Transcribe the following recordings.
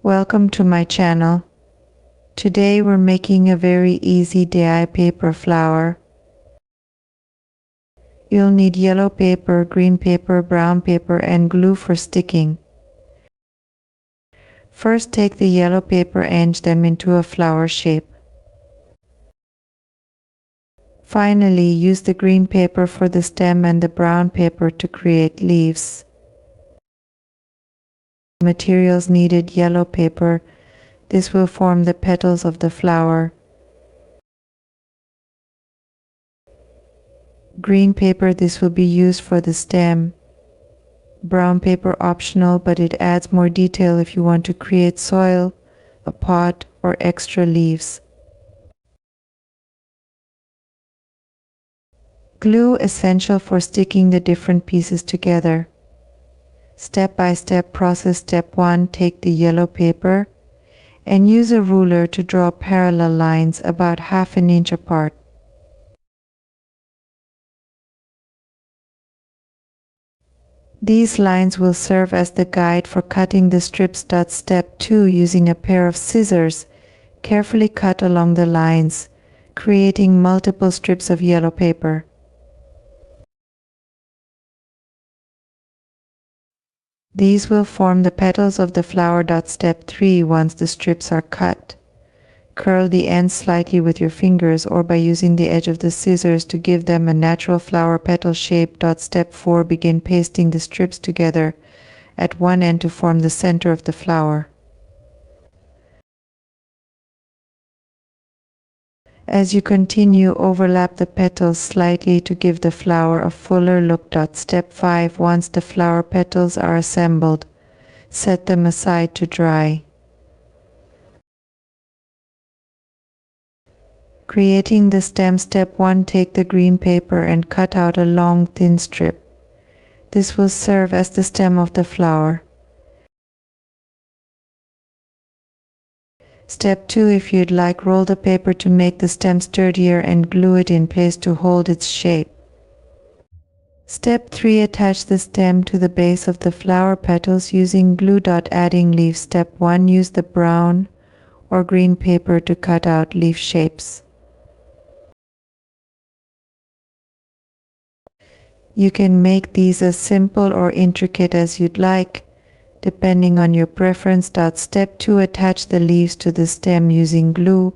Welcome to my channel. Today we're making a very easy DIY paper flower. You'll need yellow paper, green paper, brown paper, and glue for sticking. First, take the yellow paper and arrange them into a flower shape. Finally, use the green paper for the stem and the brown paper to create leaves. Materials needed: yellow paper. This will form the petals of the flower. Green paper. This will be used for the stem. Brown paper optional, but it adds more detail if you want to create soil, a pot, or extra leaves. Glue essential for sticking the different pieces together. Step-by-step process. Step 1. Take the yellow paper and use a ruler to draw parallel lines about ½ inch apart. These lines will serve as the guide for cutting the strips. Step 2. Using a pair of scissors, carefully cut along the lines, creating multiple strips of yellow paper. These will form the petals of the flower. Step 3. Once the strips are cut, curl the ends slightly with your fingers or by using the edge of the scissors to give them a natural flower petal shape. Step 4. Begin pasting the strips together at one end to form the center of the flower. As you continue, overlap the petals slightly to give the flower a fuller look. Step 5. Once the flower petals are assembled, set them aside to dry. Creating the stem. Step 1. Take the green paper and cut out a long, thin strip. This will serve as the stem of the flower. Step 2. If you'd like, roll the paper to make the stem sturdier and glue it in place to hold its shape. Step 3. Attach the stem to the base of the flower petals using glue. Adding leaves. Step 1. Use the brown or green paper to cut out leaf shapes. You can make these as simple or intricate as you'd like, depending on your preference. Step 2. Attach the leaves to the stem using glue,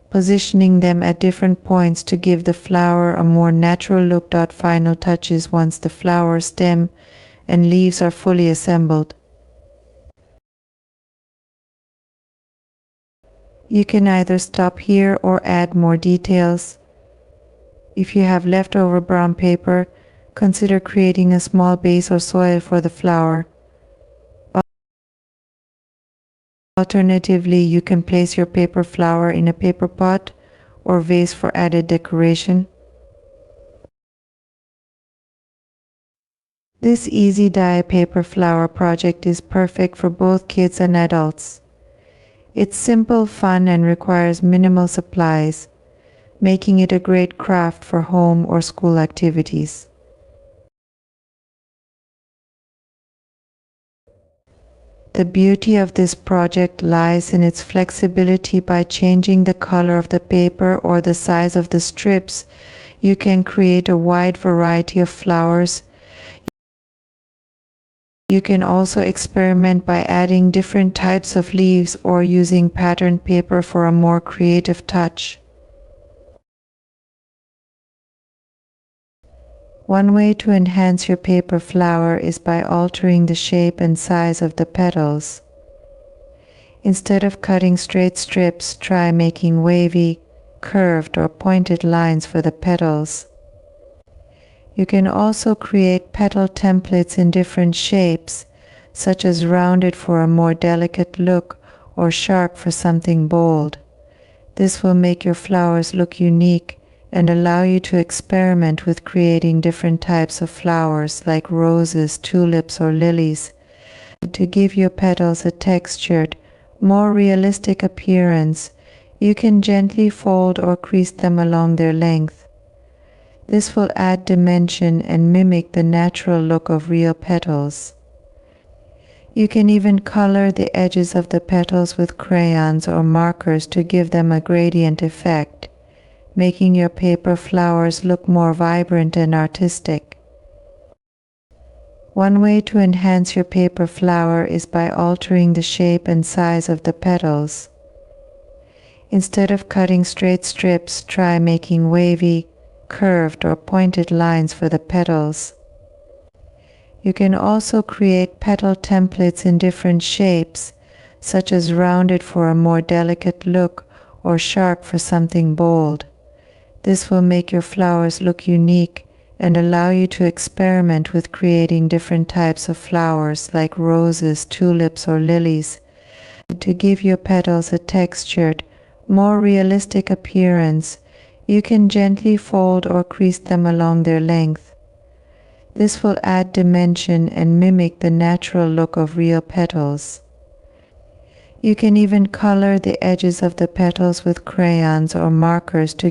positioning them at different points to give the flower a more natural look. Final touches. Once the flower, stem, and leaves are fully assembled, you can either stop here or add more details. If you have leftover brown paper, consider creating a small base or soil for the flower. Alternatively, you can place your paper flower in a paper pot or vase for added decoration. This easy dye paper flower project is perfect for both kids and adults. It's simple, fun, and requires minimal supplies, making it a great craft for home or school activities. The beauty of this project lies in its flexibility. By changing the color of the paper or the size of the strips, you can create a wide variety of flowers. You can also experiment by adding different types of leaves or using patterned paper for a more creative touch. One way to enhance your paper flower is by altering the shape and size of the petals. Instead of cutting straight strips, try making wavy, curved, or pointed lines for the petals. You can also create petal templates in different shapes, such as rounded for a more delicate look or sharp for something bold. This will make your flowers look unique and allow you to experiment with creating different types of flowers like roses, tulips, or lilies. To give your petals a textured, more realistic appearance, you can gently fold or crease them along their length. This will add dimension and mimic the natural look of real petals. You can even color the edges of the petals with crayons or markers to give them a gradient effect, making your paper flowers look more vibrant and artistic. One way to enhance your paper flower is by altering the shape and size of the petals. Instead of cutting straight strips, try making wavy, curved, or pointed lines for the petals. You can also create petal templates in different shapes, such as rounded for a more delicate look or sharp for something bold. This will make your flowers look unique and allow you to experiment with creating different types of flowers like roses, tulips, or lilies to give your petals a textured, more realistic appearance. You can gently fold or crease them along their length. This will add dimension and mimic the natural look of real petals. You can even color the edges of the petals with crayons or markers to